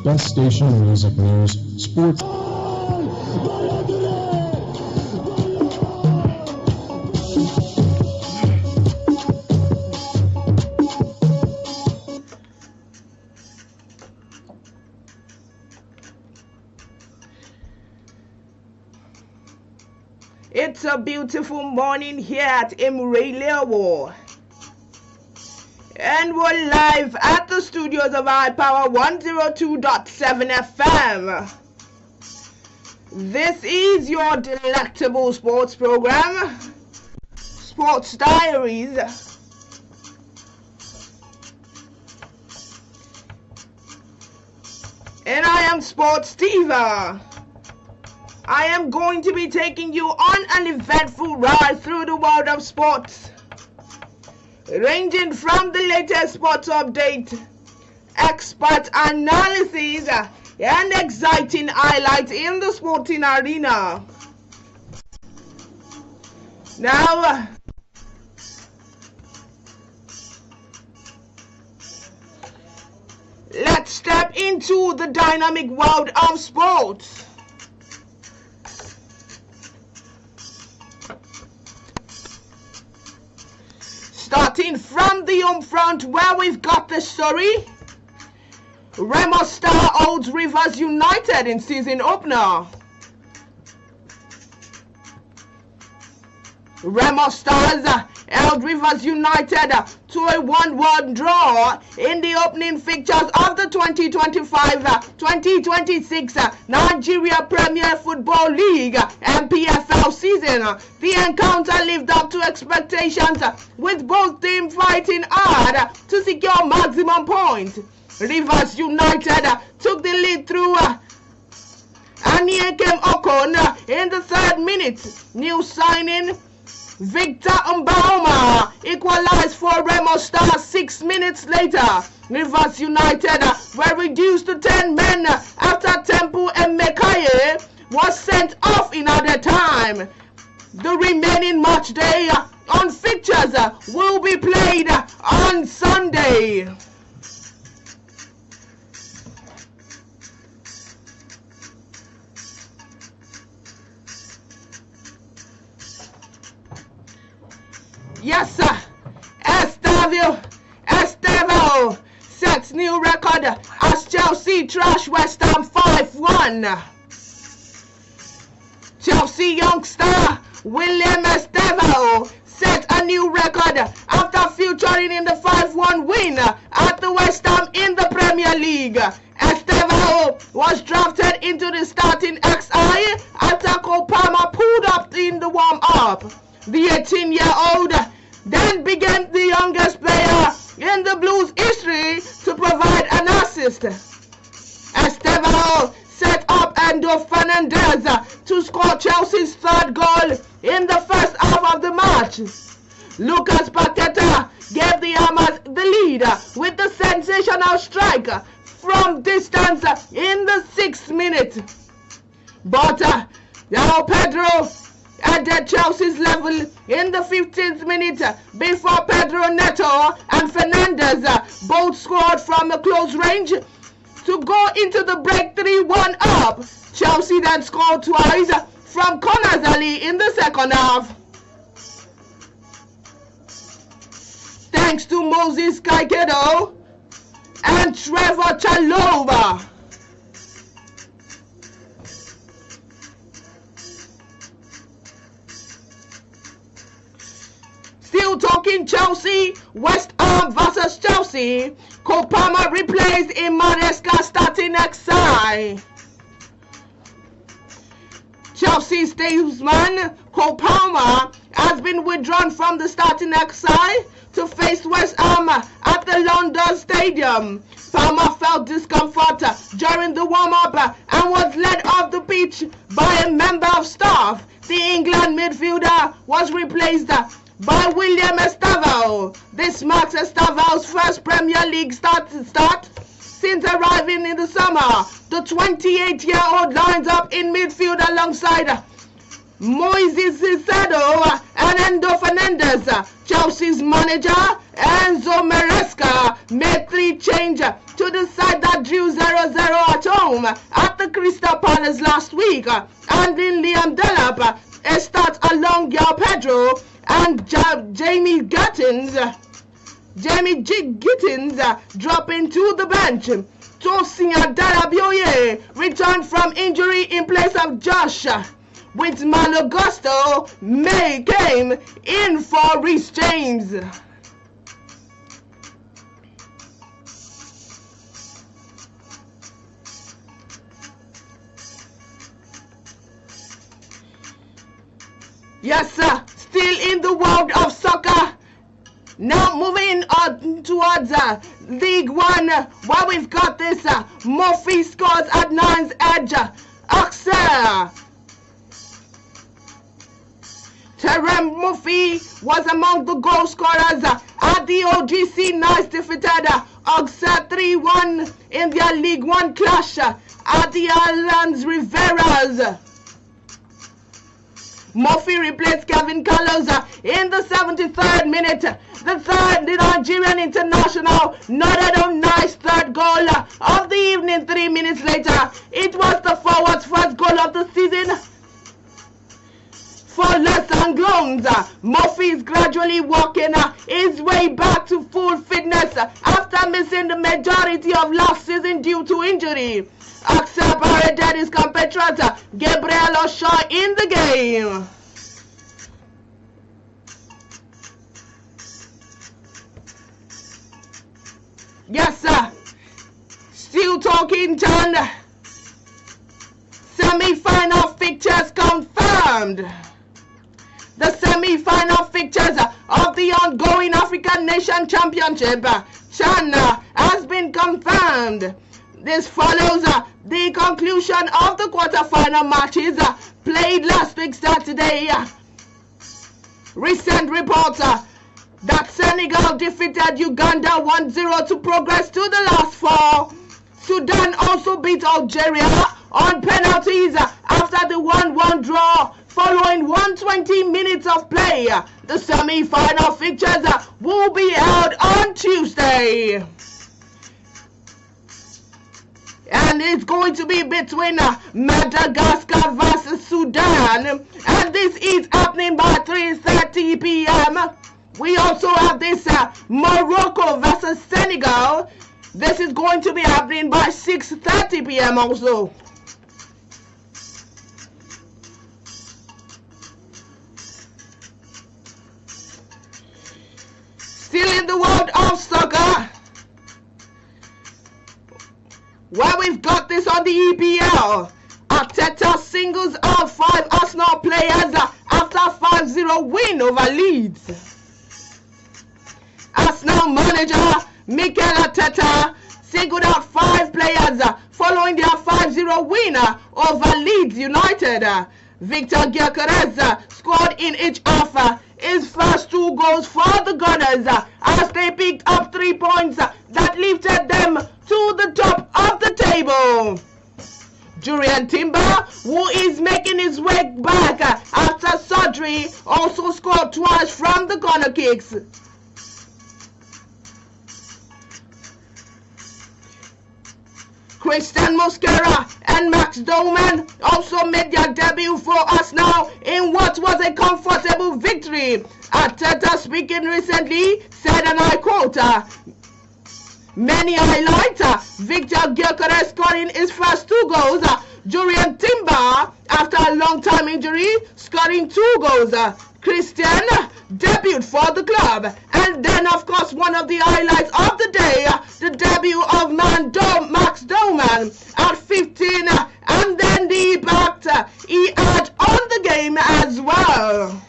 best station in music news, sports. It's a beautiful morning here at INIOLUWA. And we're live at the studios of High Power 102.7 FM. This is your delectable sports program, Sports Diaries. And I am Sports Steve. I am going to be taking you on an eventful ride through the world of sports, ranging from the latest sports update, expert analysis, and exciting highlights in the sporting arena. Now, let's step into the dynamic world of sports. Starting from the home front, where we've got the story. Remo Star holds Rivers United in season opener. Remo Stars held Rivers United to a 1-1 draw in the opening fixtures of the 2025-2026 Nigeria Premier Football League (NPFL) season. The encounter lived up to expectations, with both teams fighting hard to secure maximum points. Rivers United took the lead through Aniyekem Okon in the 3rd minute. New signing Victor Mbauma equalized for Remo Stars 6 minutes later. Rivers United were reduced to 10 men after Temple Emekaye was sent off in added time. The remaining match day on fixtures will be played on Sunday. Yes, sir. Estevao sets new record as Chelsea trash West Ham 5-1. Chelsea youngster William Estevao set a new record after featuring in the 5-1 win at the West Ham in the Premier League. Estevao was drafted into the starting XI after Cole Palmer pulled up in the warm-up. The 18-year-old then became the youngest player in the Blues history to provide an assist. Estevao set up Endo Fernandez to score Chelsea's 3rd goal in the first half of the match. Lucas Paqueta gave the Hammers the lead with the sensational strike from distance in the 6th minute. But now Pedro added Chelsea's level in the 15th minute before Pedro Neto and Fernandez both scored from a close range to go into the break 3-1 up. Chelsea then scored twice from corners early in the 2nd half. Thanks to Moses Caicedo and Trevor Chalobah. Still talking Chelsea, West Ham versus Chelsea. Cole Palmer replaced Maresca starting XI. Chelsea statesman Cole Palmer has been withdrawn from the starting XI to face West Ham at the London Stadium. Palmer felt discomfort during the warm-up and was led off the pitch by a member of staff. The England midfielder was replaced by William Estevao. This marks Estevao's first Premier League start since arriving in the summer. The 28-year-old lines up in midfield alongside Moises Caicedo and Endo Fernandez. Chelsea's manager Enzo Maresca made 3 changes to the side that drew 0-0 at home at the Crystal Palace last week, and in Liam Delap starts along João Pedro and Jamie Gittins dropping to the bench. Tosin Adarabioye returned from injury in place of Josh, with Malo Gusto May came in for Reece James. Yes, sir. Still in the world of soccer. Now moving on towards League One, where we've got this. Murphy scores at 9's edge. Axel Terem Murphy was among the goal scorers at the OGC Nice defeated Auxerre 3-1 in their League One clash at the Islands Riveras. Murphy replaced Kevin Carlos in the 73rd minute. The Nigerian international nodded on Nice's third goal of the evening. 3 minutes later, it was the forward's first goal of the season for Les Anglones. Murphy is gradually working his way back to full fitness after missing the majority of last season due to injury. Axel paraded his compatriot Gabriel Oshaw in the game. Yes, sir. Still talking turn. Semi-final fixtures confirmed. The semi-final fixtures of the ongoing African Nation Championship CHAN has been confirmed. This follows the conclusion of the quarter-final matches played last week Saturday. Recent reports that Senegal defeated Uganda 1-0 to progress to the last four. Sudan also beat Algeria on penalties after the 1-1 draw following 120 minutes of play. The semi-final fixtures will be held on Tuesday. And it's going to be between Madagascar versus Sudan. And this is happening by 3:30 p.m. We also have this Morocco versus Senegal. This is going to be happening by 6:30 p.m. also. Still in the world of soccer, where we've got this on the EPL. Arteta singles out 5 Arsenal players after 5-0 win over Leeds. Arsenal manager Mikel Arteta singled out 5 players following their 5-0 win over Leeds United. Victor Gyökeres scored in each half his first 2 goals for the Gunners as they picked up 3 points that lifted them to the top of the table. Julian Timber, who is making his way back after surgery, also scored twice from the corner kicks. Christian Mosquera and Max Doman also made their debut for Arsenal in what was a comfortable victory. Arteta, speaking recently, said, and I quote, many highlight Victor Gyökeres scoring his first 2 goals. Julian Timber, after a long time injury, scoring 2 goals. Christian debuted for the club. And then, of course, one of the highlights of the day, the debut of Max Doman at 15. And then the impact he had on the game as well.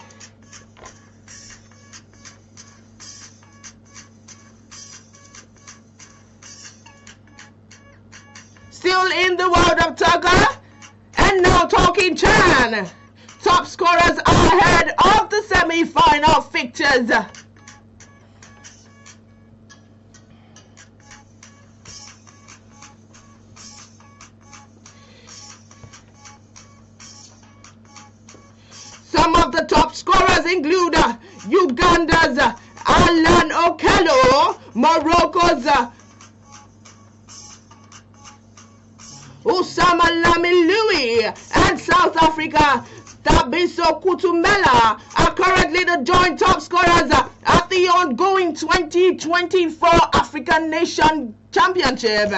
Still in the world of soccer, and now talking CHAN. Top scorers ahead of the semi-final fixtures. Some of the top scorers include Uganda's Alan Okello, Morocco's Usama Lamilui, and South Africa Thabiso Kutumela are currently the joint top scorers at the ongoing 2024 African Nation Championship.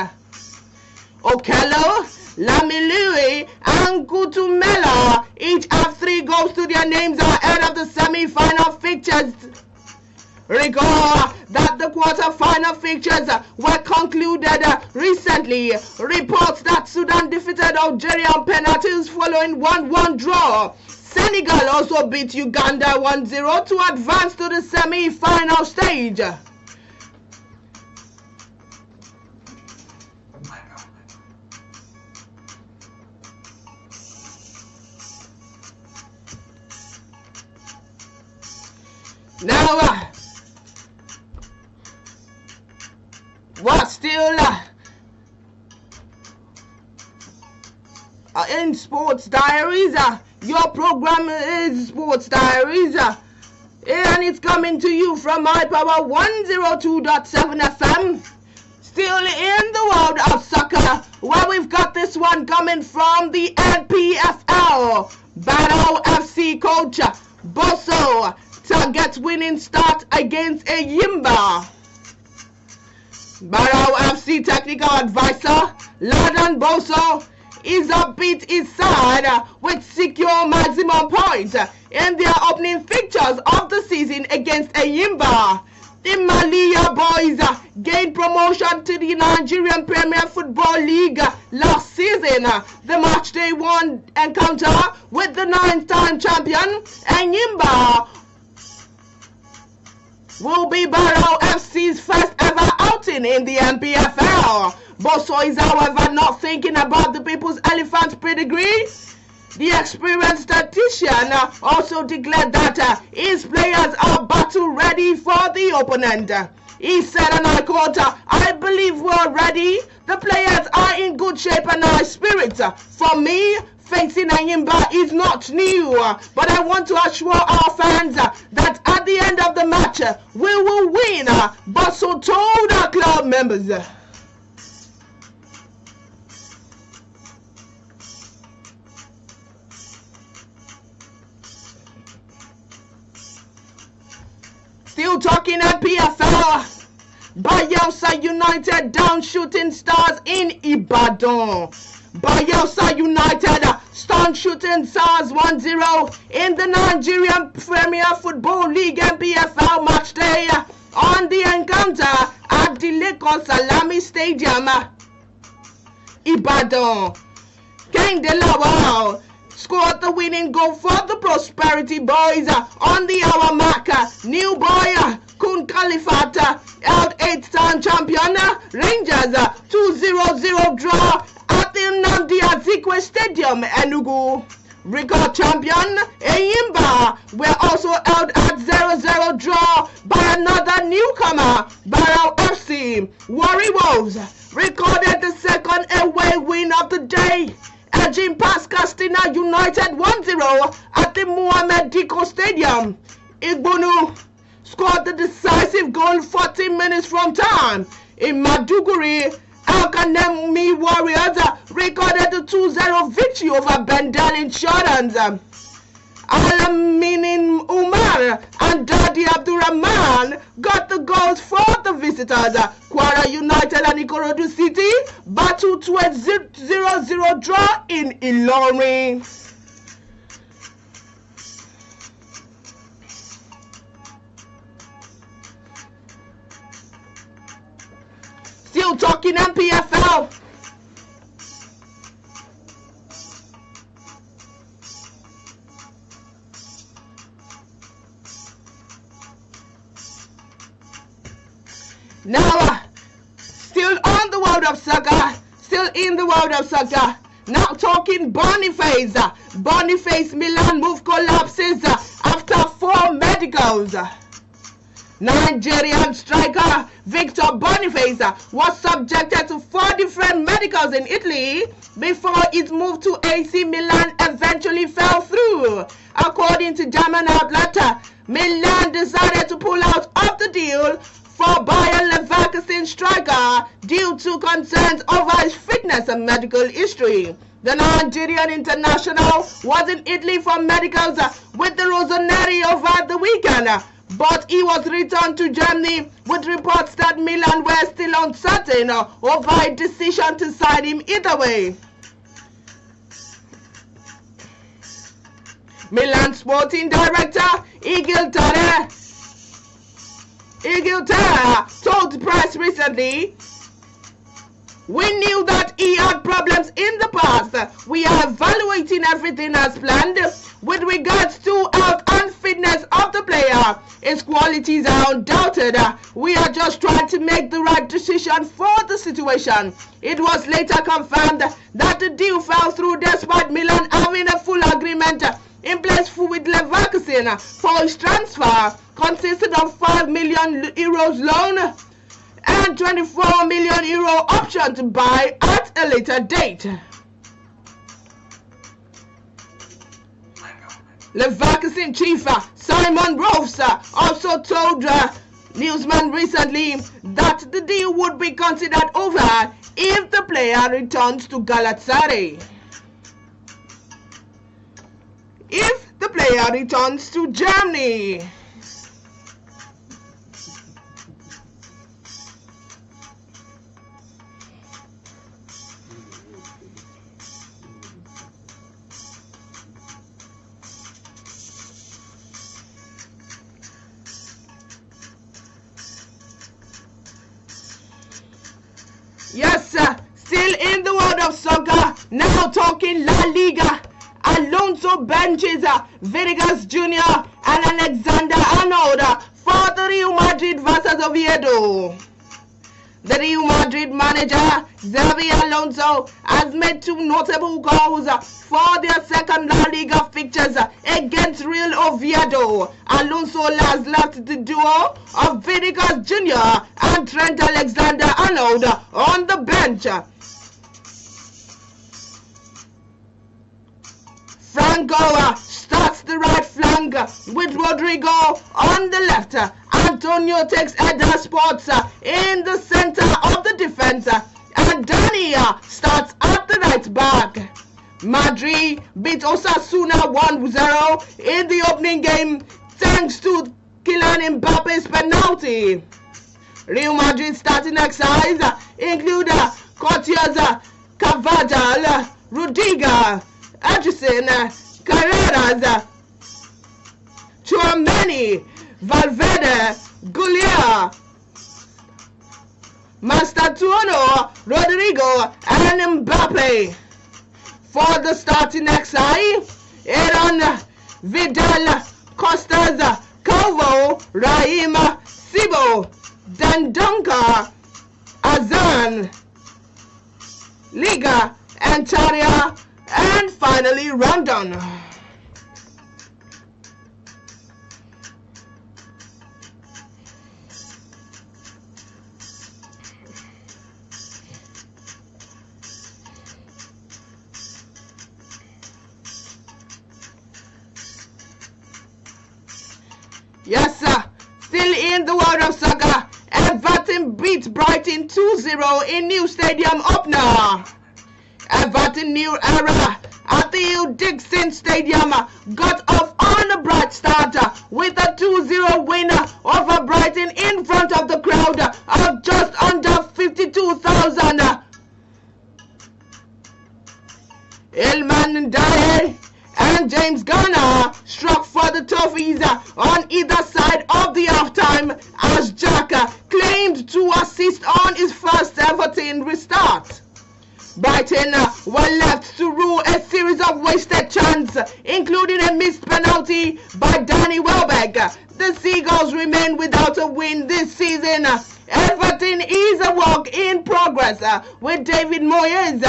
Okello, Lamilui, and Kutumela each have 3 goals to their names ahead of the semi-final fixtures. Recall that the quarter-final fixtures were concluded recently. Reports that Sudan defeated Algeria on penalties following 1-1 draw. Senegal also beat Uganda 1-0 to advance to the semi-final stage. Now, what's still in Sports Diaries? Your program is Sports Diaries, and it's coming to you from my power 102.7 FM. Still in the world of soccer, where we've got this one coming from the NPFL. Barrow FC coach Bosso targets winning start against Ayimba. Barrow FC technical advisor Ladan Bosso is upbeat his side with secure maximum points in their opening fixtures of the season against Ayimba. The Malia boys gained promotion to the Nigerian Premier Football League last season. The matchday 1 encounter with the 9th-time champion Ayimba will be Barrow FC's first ever outing in the NPFL. Bosso is, however, not thinking about the People's Elephant pedigree. The experienced statistician also declared that his players are battle ready for the opponent. He said, and I quote, "I believe we're ready. The players are in good shape and high spirits. For me, facing Ayimba is not new, but I want to assure our fans that at the end of the match, we will win," Bosso told our club members. Still talking at PFL, Bayelsa United down Shooting Stars in Ibadan. Bayelsa United stunned Shooting Stars 1-0 in the Nigerian Premier Football League NPFL match day on the encounter at the Lagos Salami Stadium, Ibadan. Kehinde Lawal scored the winning goal for the Prosperity Boys on the hour marker. New boy Kun Khalifat held 8th-time champion Rangers 2-0 draw at the Nnamdi Azikiwe Stadium, Enugu. Record champion Ayimba were also held at 0-0 draw by another newcomer, Barrow FC. Warri Wolves recorded the second away win of the day, edging past Castina United 1-0 at the Muhammad Diko Stadium. Igbonu scored the decisive goal 40 minutes from time. In Maduguri, Alkanemi Warriors recorded the 2-0 victory over Bendel Insurance. Alaminin Umar and Dadi Abdurrahman got the goals for the visitors. Kwara United and Ikorodu City battled to a 0-0 draw in Ilorin. Still talking NPFL. Now, still on the world of soccer, still in the world of soccer. Now talking Boniface. Boniface Milan move collapses after 4 medicals. Nigerian striker Victor Boniface was subjected to 4 different medicals in Italy before his move to AC Milan eventually fell through. According to German outlet, Milan decided to pull out of the deal for Bayer Leverkusen striker due to concerns over his fitness and medical history. The Nigerian international was in Italy for medicals with the Rossoneri over the weekend, but he was returned to Germany with reports that Milan were still uncertain over a decision to sign him either way. Milan sporting director Igil Terra told the press recently, "We knew that he had problems in the past. We are evaluating everything as planned. With regards to health and fitness of the player, his qualities are undoubted. We are just trying to make the right decision for the situation." It was later confirmed that the deal fell through despite Milan having a full agreement in place with Leverkusen for his transfer, consisted of €5 million loan and €24 million option to buy at a later date. Leverkusen chief Simon Rolfs also told newsman recently that the deal would be considered over if the player returns to Galatasaray. If the player returns to Germany. Yes, still in the world of soccer, now talking La Liga. Alonso benches Venegas Jr. and Alexander Arnold for the Real Madrid versus Oviedo. The Real Madrid manager, Xabi Alonso, has made 2 notable goals for their second La Liga fixtures against Real Oviedo. Alonso has left the duo of Venegas Jr. and Trent Alexander-Arnold on the bench. Franco starts the right flank with Rodrigo on the left. Antonio takes header spots in the center of the defense, and Dani starts at the right back. Madrid beat Osasuna 1-0 in the opening game thanks to Kylian Mbappe's penalty. Real Madrid starting exercise include Courtois, Carvajal, Rudiger, Edison, Carreras, Tchouaméni, Valverde, Gullier, Mastantuono, Rodrigo, and Mbappe. For the starting XI, Aaron, Vidal, Costas, Calvo, Raheem, Sibo, Dendonka, Azan, Liga, Antalya, and finally Rondon. Yes, sir. Still in the world of soccer, Everton beat Brighton 2-0 in new stadium opener. Everton new era at the Hugh Dixon Stadium got off on a bright start with a 2-0 win over Brighton in front of the crowd of just under 52,000. Ilman Ndiaye and James Garner struck for the Toffees on either side of the halftime as Jack claimed to assist on his first Everton restart. Brighton were left to rue a series of wasted chances, including a missed penalty by Danny Welbeck. The Seagulls remain without a win this season. Everton is a work in progress with David Moyes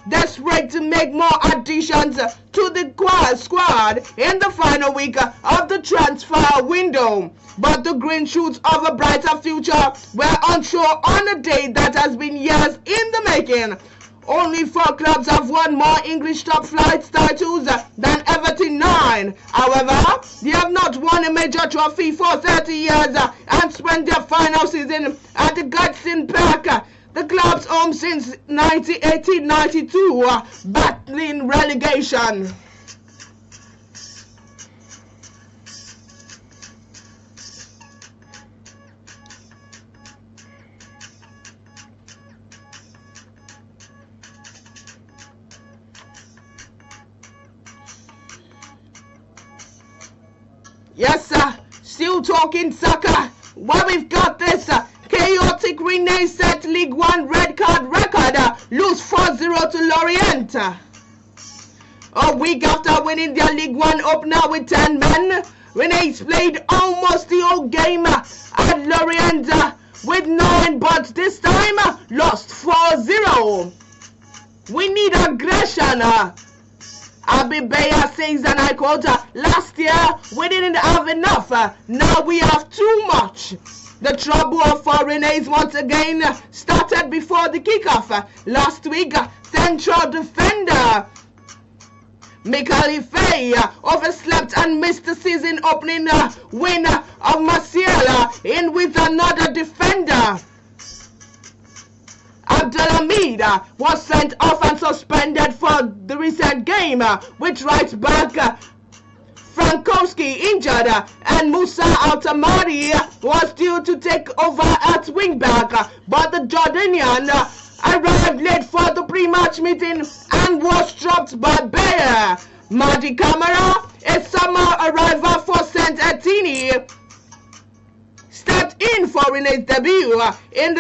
desperate to make more additions to the squad in the final week of the transfer window. But the green shoots of a brighter future were unsure on a day that has been years in the making. Only 4 clubs have won more English top flight titles than Everton 9. However, they have not won a major trophy for 30 years and spent their final season at the Goodison Park. The club's home since 1892, battling relegation. Yes, sir. Still talking soccer. Well, we've got this chaotic Renaissance League One red card record. Lose 4-0 to Lorient. A week after winning their League One opener with 10 men, Renaissance played almost the whole game at Lorient with 9, but this time lost 4-0. We need aggression. Abibeya says, and I quote, last year we didn't have enough, now we have too much. The trouble for Renaissance once again started before the kickoff. Last week, central defender Michael Ife overslept and missed the season opening win of Marseille in with another defender. Abdelhamid was sent off and suspended for the recent game, with right back Frankowski injured, and Musa Altamari was due to take over at wing back, but the Jordanian arrived late for the pre-match meeting and was dropped by Bayer. Madi Camara, a summer arrival for Saint Etienne, stepped in for René's debut and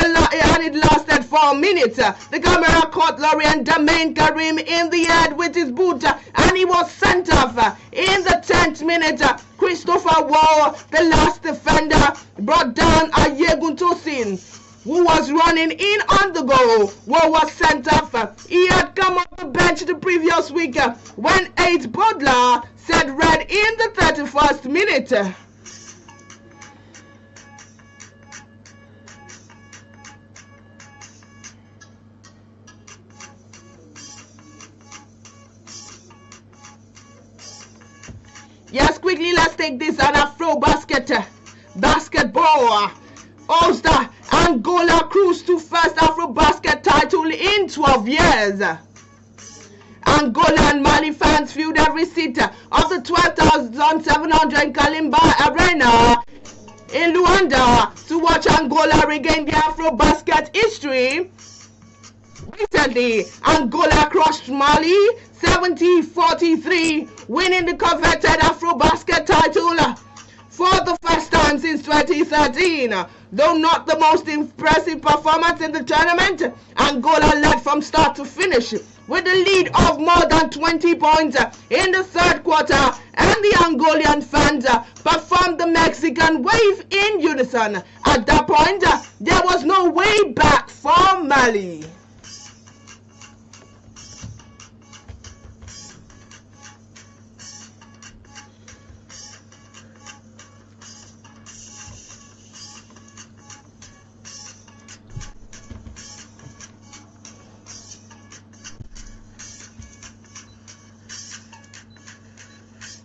it lasted 4 minutes. The camera caught Lorient Damain Karim in the head with his boot and he was sent off. In the 10th minute, Christopher Wall, the last defender, brought down Ayegun Tosin, who was running in on the goal. Wall was sent off. He had come off the bench the previous week when 8 Bodler said red in the 31st minute. Yes, quickly, let's take this on Afro basketball. Ulster, Angola cruised to first Afro basket title in 12 years. Angola and Mali fans viewed every seat of the 12,700 Kalimba Arena in Luanda to watch Angola regain the Afro basket history. Recently, Angola crushed Mali 70-43, winning the coveted Afro-Basket title for the first time since 2013. Though not the most impressive performance in the tournament, Angola led from start to finish with a lead of more than 20 points in the third quarter, and the Angolan fans performed the Mexican wave in unison. At that point, there was no way back for Mali.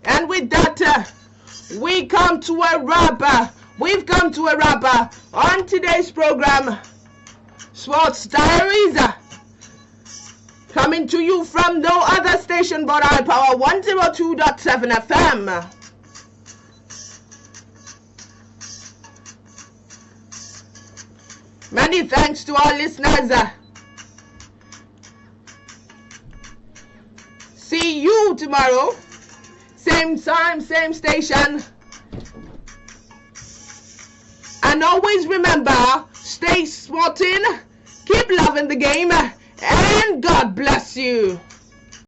And with that, we come to a wrap. We've come to a wrap on today's program, Sports Diaries, coming to you from no other station but iPower 102.7 FM. Many thanks to our listeners. See you tomorrow. Same time, same station. And always remember, stay sporting, keep loving the game, and God bless you.